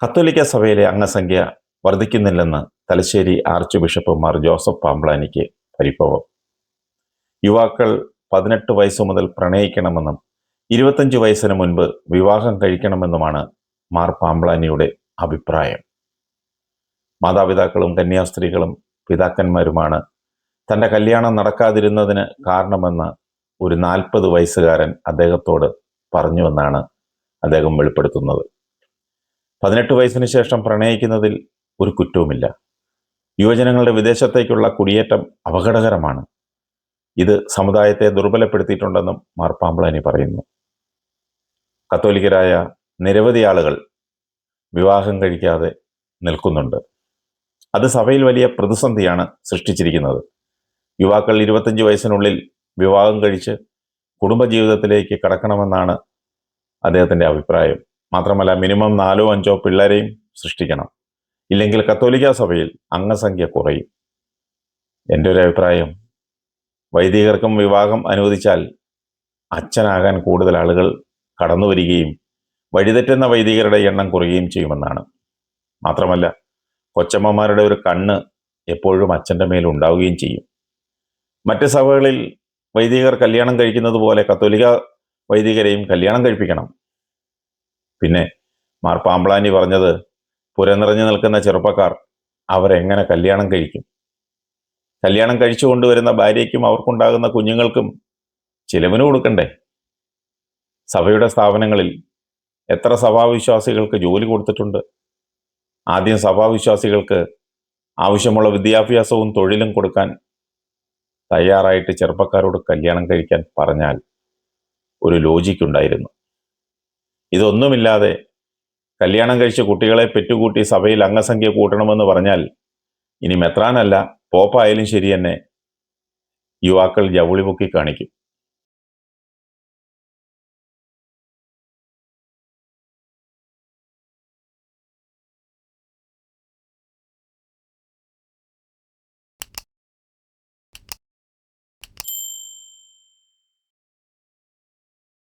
കത്തോലിക്ക സഭയിലെ അംഗസംഖ്യ വർദ്ധിക്കുന്നില്ലെന്ന് Thalassery archbishop Mar Joseph പാമ്പ്ളാനിക്ക് പരിഭവം. യുവാക്കൾ 18 വയസ്സു മുതൽ പ്രണയിക്കണമെന്നും 25 വയസ്സിന് മുൻപ് വിവാഹം കഴിക്കണമെന്നുമാണ് മാർ പാമ്പ്ളാനിയുടെ അഭിപ്രായം. മാതാപിതാക്കളും കന്യാസ്ത്രീകളും പിതാക്കന്മാരുമാണ് തൻ്റെ കല്യാണം നടക്കാതിരുന്നതിന് കാരണമെന്ന് ഒരു 40 വയസ്സുകാരൻ അദ്ദേഹത്തോട് പറഞ്ഞുവെന്നാണ് അദ്ദേഹം വെളിപ്പെടുത്തുന്നത്. 18 വയസ്സിന് ശേഷം പ്രണയിക്കുന്നതിൽ ഒരു കുറ്റവുമില്ല. യുവജനങ്ങളുടെ വിദേശത്തേക്കുള്ള കുടിയേറ്റം അപകടകരമാണ്. ഇത് സമുദായത്തെ ദുർബലപ്പെടുത്തിയിട്ടുണ്ടെന്നും മാർ പാമ്പ്ളാനി പറയുന്നു. കത്തോലിക്കരായ നിരവധി ആളുകൾ വിവാഹം കഴിക്കാതെ നിൽക്കുന്നുണ്ട്. അത് സഭയിൽ വലിയ പ്രതിസന്ധിയാണ് സൃഷ്ടിച്ചിരിക്കുന്നത്. യുവാക്കൾ 25 വയസ്സിനുള്ളിൽ വിവാഹം കഴിച്ച് കുടുംബജീവിതത്തിലേക്ക് കടക്കണമെന്നാണ് അദ്ദേഹത്തിൻ്റെ അഭിപ്രായം. മാത്രമല്ല, മിനിമം 4-5 പിള്ളേരെയും സൃഷ്ടിക്കണം. ഇല്ലെങ്കിൽ കത്തോലിക്ക സഭയിൽ അംഗസംഖ്യ കുറയും. എൻ്റെ ഒരു അഭിപ്രായം, വൈദികർക്കും വിവാഹം അനുവദിച്ചാൽ അച്ഛനാകാൻ കൂടുതൽ ആളുകൾ കടന്നു വരികയും വഴിതെറ്റുന്ന വൈദികരുടെ എണ്ണം കുറയുകയും ചെയ്യുമെന്നാണ്. മാത്രമല്ല, കൊച്ചമ്മമാരുടെ ഒരു കണ്ണ് എപ്പോഴും അച്ഛൻ്റെ മേൽ ഉണ്ടാവുകയും ചെയ്യും. മറ്റ് സഭകളിൽ വൈദികർ കല്യാണം കഴിക്കുന്നത് പോലെ കത്തോലിക്ക വൈദികരെയും കല്യാണം കഴിപ്പിക്കണം. പിന്നെ മാർ പാമ്പ്ളാനി പറഞ്ഞത്, പുരനിറഞ്ഞു നിൽക്കുന്ന ചെറുപ്പക്കാർ അവരെങ്ങനെ കല്യാണം കഴിക്കും? കല്യാണം കഴിച്ചു കൊണ്ടുവരുന്ന ഭാര്യയ്ക്കും അവർക്കുണ്ടാകുന്ന കുഞ്ഞുങ്ങൾക്കും ചിലവിന് കൊടുക്കണ്ടേ? സഭയുടെ സ്ഥാപനങ്ങളിൽ എത്ര സഭാവിശ്വാസികൾക്ക് ജോലി കൊടുത്തിട്ടുണ്ട്? ആദ്യം സഭാവിശ്വാസികൾക്ക് ആവശ്യമുള്ള വിദ്യാഭ്യാസവും തൊഴിലും കൊടുക്കാൻ തയ്യാറായിട്ട് ചെറുപ്പക്കാരോട് കല്യാണം കഴിക്കാൻ പറഞ്ഞാൽ ഒരു ലോജിക്കുണ്ടായിരുന്നു. ഇതൊന്നുമില്ലാതെ കല്യാണം കഴിച്ച കുട്ടികളെ പെറ്റുകൂട്ടി സഭയിൽ അംഗസംഖ്യ കൂട്ടണമെന്ന് പറഞ്ഞാൽ ഇനി മെത്രാനല്ല പോപ്പായാലും ശരി തന്നെ യുവാക്കൾ ജവുളി പൊക്കി കാണിക്കും.